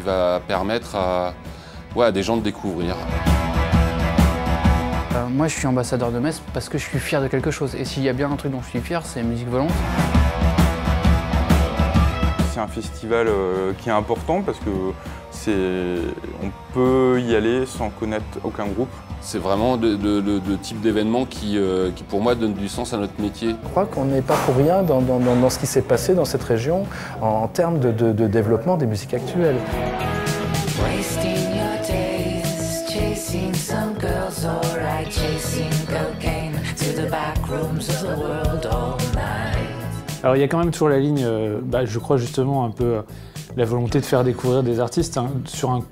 va permettre à des gens de découvrir. Moi je suis ambassadeur de Metz parce que je suis fier de quelque chose. Et s'il y a bien un truc dont je suis fier, c'est Musique Volante. C'est un festival qui est important parce que on peut y aller sans connaître aucun groupe. C'est vraiment le type d'événement qui pour moi donne du sens à notre métier. Je crois qu'on n'est pas pour rien dans ce qui s'est passé dans cette région en termes de développement des musiques actuelles. Alors il y a quand même toujours la ligne, je crois justement un peu la volonté de faire découvrir des artistes sur un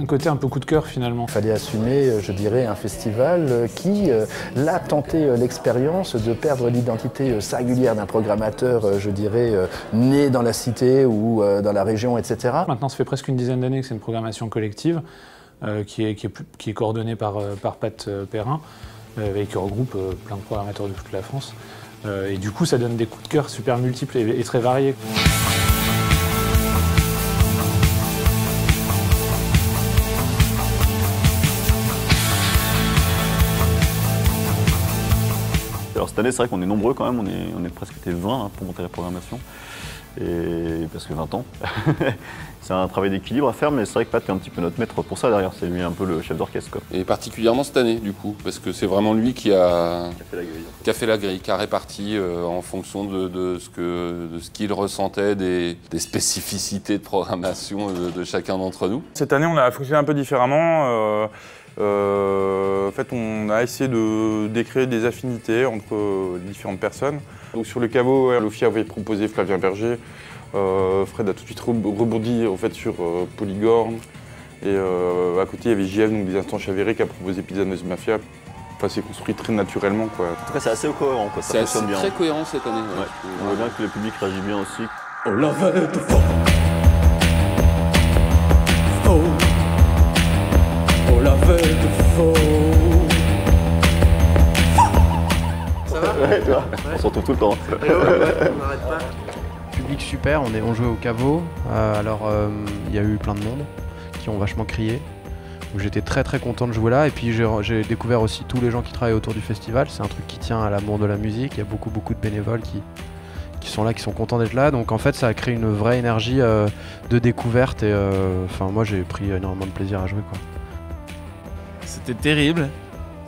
côté un peu coup de cœur finalement. Il fallait assumer, je dirais, un festival qui l'a tenté l'expérience de perdre l'identité singulière d'un programmateur, je dirais, né dans la cité ou dans la région, etc. Maintenant ça fait presque une dizaine d'années que c'est une programmation collective qui est coordonnée par Pat Perrin et qui regroupe plein de programmateurs de toute la France. Et du coup ça donne des coups de cœur super multiples et très variés. Alors cette année, c'est vrai qu'on est nombreux quand même, on est presque été 20 pour monter la programmation, et parce que 20 ans. C'est un travail d'équilibre à faire, mais c'est vrai que Pat est un petit peu notre maître pour ça derrière, c'est lui un peu le chef d'orchestre. Et particulièrement cette année du coup, parce que c'est vraiment lui qui a fait la grille, qui a réparti en fonction de ce qu'il ressentait, des spécificités de programmation de chacun d'entre nous. Cette année, on a fonctionné un peu différemment. En fait, on a essayé de créer des affinités entre différentes personnes. Donc, sur le caveau, Lofi avait proposé Flavien Berger. Fred a tout de suite rebondi en fait, sur Polygorn. Et à côté, il y avait JF, donc des Instants Chavérés, qui a proposé Pizzaneuse Mafia. Enfin, c'est construit très naturellement, quoi. En tout cas, c'est assez cohérent, quoi. C'est très cohérent cette année. Ouais. On voit bien que le public réagit bien aussi. On l'avait de fort. On l'avait de faux. Ça va? Ouais, tu vois, on se retrouve tout le temps. Ouais, on n'arrête pas. Public super, on jouait au caveau, il y a eu plein de monde qui ont vachement crié. J'étais très content de jouer là et puis j'ai découvert aussi tous les gens qui travaillent autour du festival. C'est un truc qui tient à l'amour de la musique, il y a beaucoup de bénévoles qui sont là, qui sont contents d'être là. Donc en fait ça a créé une vraie énergie de découverte et moi j'ai pris énormément de plaisir à jouer, quoi. C'était terrible,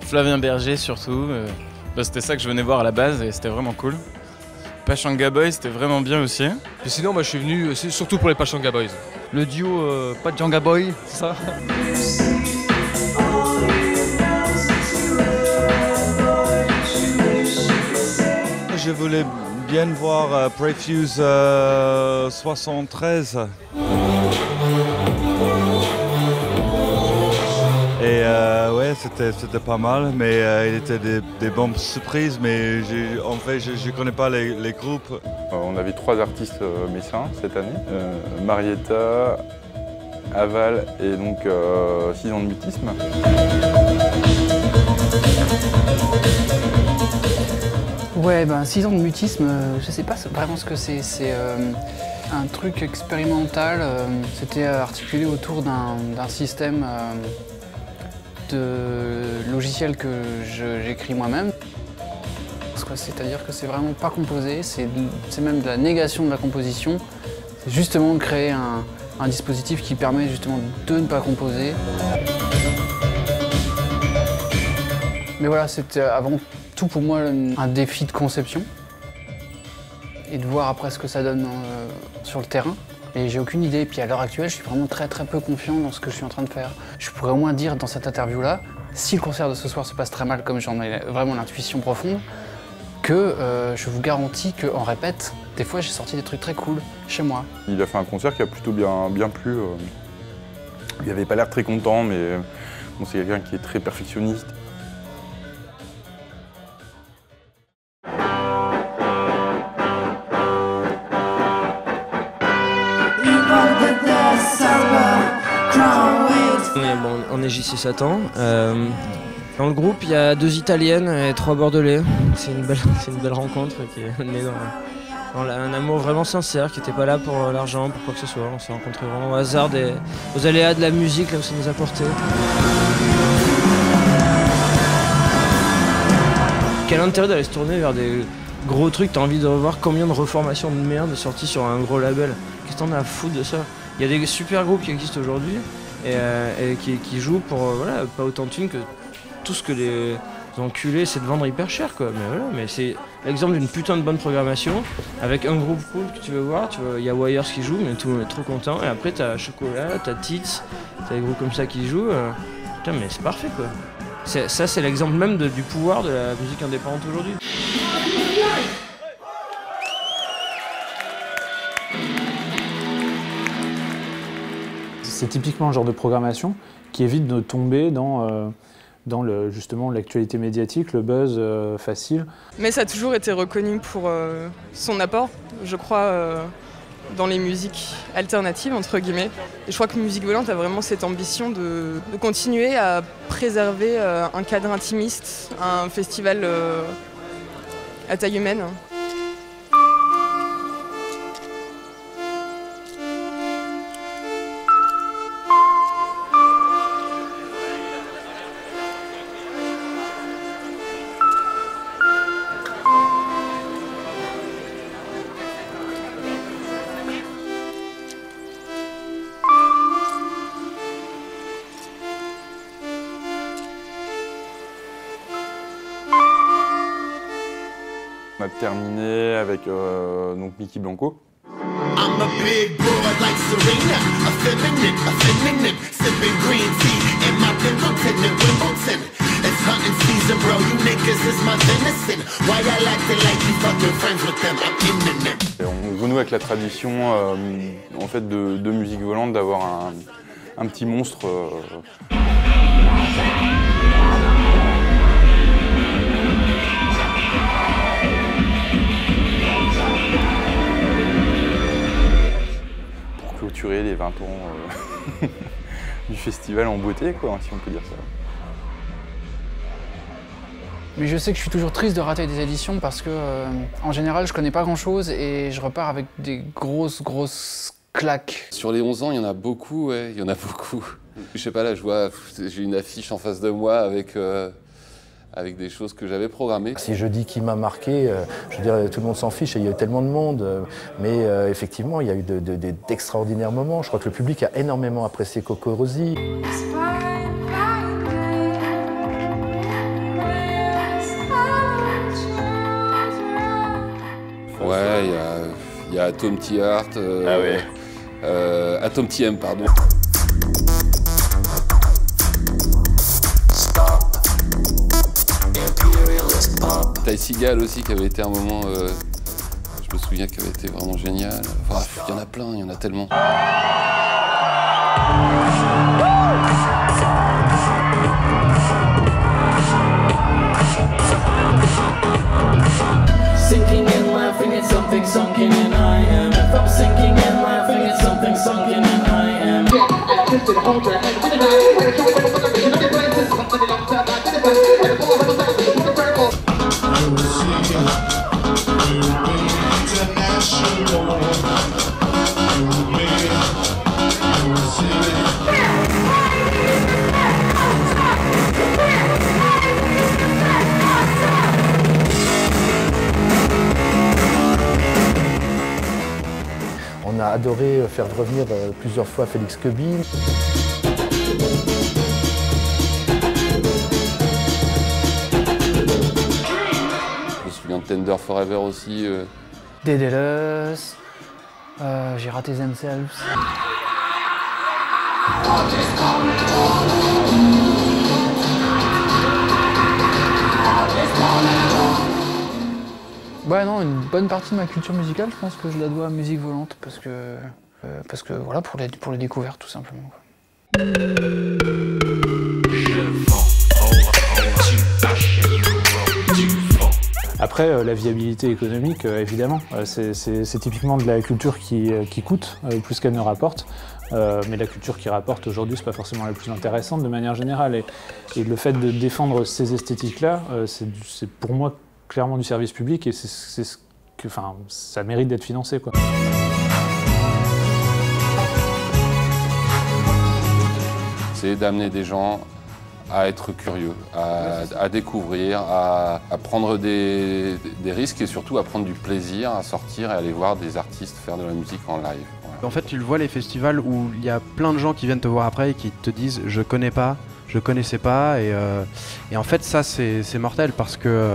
Flavien Berger surtout, c'était ça que je venais voir à la base et c'était vraiment cool. Pachanga Boys, c'était vraiment bien aussi. Et sinon, je suis venu surtout pour les Pachanga Boys. Le duo Pachanga Boy, c'est ça? Je voulais bien voir Prefuse 73. Et ouais, c'était pas mal, mais il était des bonnes surprises, mais en fait, je connais pas les groupes. On avait 3 artistes messins cette année, Marietta, Aval et donc 6 ans de mutisme. Ouais, 6 ans de mutisme, je sais pas vraiment ce que c'est. C'est un truc expérimental. C'était articulé autour d'un système de logiciel que j'écris moi-même. C'est-à-dire que c'est vraiment pas composé, c'est même de la négation de la composition. C'est justement de créer un dispositif qui permet justement de ne pas composer. Mais voilà, c'était avant tout pour moi un défi de conception et de voir après ce que ça donne sur le terrain. Et j'ai aucune idée. Et puis à l'heure actuelle, je suis vraiment très peu confiant dans ce que je suis en train de faire. Je pourrais au moins dire dans cette interview-là, si le concert de ce soir se passe très mal, comme j'en ai vraiment l'intuition profonde, que je vous garantis qu'en répète, des fois j'ai sorti des trucs très cool chez moi. Il a fait un concert qui a plutôt bien plu. Il avait pas l'air très content, mais bon, c'est quelqu'un qui est très perfectionniste. On est JC Satan. Dans le groupe, il y a 2 Italiennes et 3 Bordelais. C'est une belle rencontre qui est née Un amour vraiment sincère qui n'était pas là pour l'argent, pour quoi que ce soit. On s'est rencontrés vraiment au hasard, aux aléas de la musique, là où ça nous a porté. Quel intérêt d'aller se tourner vers des gros trucs, t'as envie de revoir combien de reformations de merde sorties sur un gros label. Qu'est-ce que t'en as à foutre de ça? Il y a des super groupes qui existent aujourd'hui et qui jouent pour voilà, pas autant de thunes que tout ce que les enculés essaient de vendre hyper cher quoi. Mais voilà, mais c'est l'exemple d'une putain de bonne programmation avec un groupe cool que tu veux voir. Il y a Wires qui joue, mais tout le monde est trop content. Et après t'as Chocolat, t'as Tits, t'as des groupes comme ça qui jouent. Putain mais c'est parfait quoi. Ça c'est l'exemple même du pouvoir de la musique indépendante aujourd'hui. C'est typiquement le genre de programmation qui évite de tomber dans justement l'actualité médiatique, le buzz facile. Mais ça a toujours été reconnu pour son apport, je crois, dans les musiques alternatives, entre guillemets. Et je crois que Musique Volante a vraiment cette ambition de continuer à préserver un cadre intimiste, un festival à taille humaine. On a terminé avec donc Mickey Blanco. I'm a big boy like Serena, effeminate, sipping green tea in my Pimpleton in Wimbledon. It's hunting season, bro, you niggas is my venison. Why y'all acting like you fucking friends with them? I'm imminent. Et on renoue avec la tradition en fait de Musique Volante d'avoir un petit monstre. Clôturer les 20 ans du festival en beauté, quoi, si on peut dire ça. Mais je sais que je suis toujours triste de rater des éditions parce que, en général, je connais pas grand-chose et je repars avec des grosses claques. Sur les 11 ans, il y en a beaucoup, ouais, il y en a beaucoup. Je sais pas, là, j'ai une affiche en face de moi avec des choses que j'avais programmées. Si je dis qui m'a marqué, je veux dire, tout le monde s'en fiche, il y a eu tellement de monde, mais effectivement, il y a eu d'extraordinaires moments. Je crois que le public a énormément apprécié Coco Rosie. Ouais, il y a Atom T Art, Atom TM, pardon. Ty Seagal aussi, qui avait été un moment, je me souviens, qui avait été vraiment génial. Enfin, il y en a plein, il y en a tellement. Sinking and laughing at something sunken and I am. If I'm sinking and laughing at something sunken and I am. On a adoré faire revenir plusieurs fois Félix Quebin. Je me souviens de Tender Forever aussi. Dédélus, j'ai raté Themselves. Ouais, non, une bonne partie de ma culture musicale, je pense que je la dois à Musique Volante, parce que voilà, pour les découvertes, tout simplement. Après, la viabilité économique, évidemment, c'est typiquement de la culture qui coûte plus qu'elle ne rapporte. Mais la culture qui rapporte aujourd'hui, c'est pas forcément la plus intéressante de manière générale. Et le fait de défendre ces esthétiques-là, c'est pour moi clairement du service public et c'est ce ça mérite d'être financé, quoi. C'est d'amener des gens à être curieux, à découvrir, à prendre des risques et surtout à prendre du plaisir, à sortir et aller voir des artistes faire de la musique en live. Voilà. En fait, tu le vois, les festivals où il y a plein de gens qui viennent te voir après et qui te disent « je connais pas ». Je connaissais pas et en fait ça c'est mortel parce que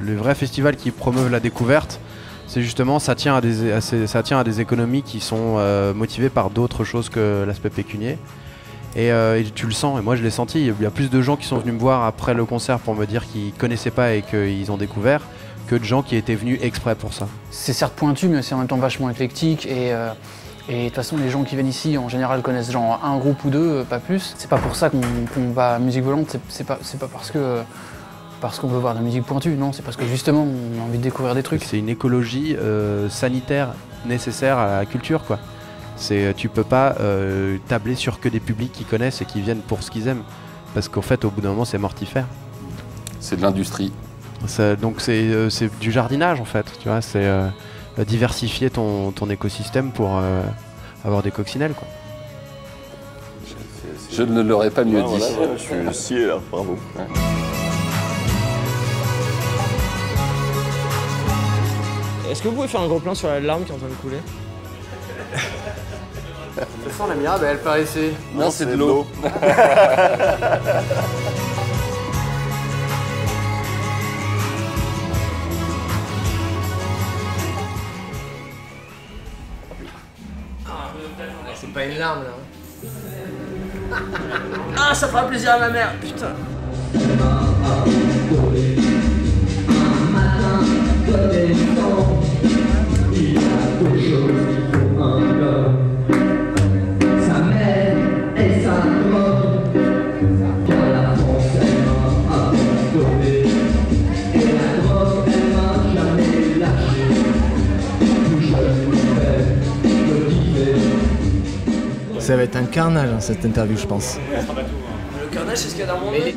le vrai festival qui promeut la découverte, c'est justement ça tient à des économies qui sont motivées par d'autres choses que l'aspect pécunier et tu le sens et moi je l'ai senti. Il y a plus de gens qui sont venus me voir après le concert pour me dire qu'ils connaissaient pas et qu'ils ont découvert que de gens qui étaient venus exprès pour ça. C'est certes pointu mais c'est en même temps vachement éclectique et de toute façon, les gens qui viennent ici, en général, connaissent genre un groupe ou deux, pas plus. C'est pas pour ça qu'on va à Musique Volante, c'est pas parce qu'on veut voir de la musique pointue, non, c'est parce que justement, on a envie de découvrir des trucs. C'est une écologie sanitaire nécessaire à la culture, quoi. Tu peux pas tabler sur que des publics qui connaissent et qui viennent pour ce qu'ils aiment. Parce qu'en fait, au bout d'un moment, c'est mortifère. C'est de l'industrie. Donc c'est du jardinage, en fait, tu vois, c'est... diversifier ton écosystème pour avoir des coccinelles, quoi. Je ne l'aurais pas mieux dit. Voilà, je suis scié là, bravo. Ouais. Est-ce que vous pouvez faire un gros plan sur la larme qui est en train de couler? Le fond, la Mirab, elle paraissait... Non, c'est de l'eau. C'est pas une larme là. Ah, ça fera plaisir à ma mère, putain. Sa mère et sa drogue, car la France elle m'a abandonné. Et la drogue elle m'a jamais lâché. Plus je me kiffer. Ça va être un carnage, hein, cette interview, je pense. Le carnage, c'est ce qu'il y a dans mon nez.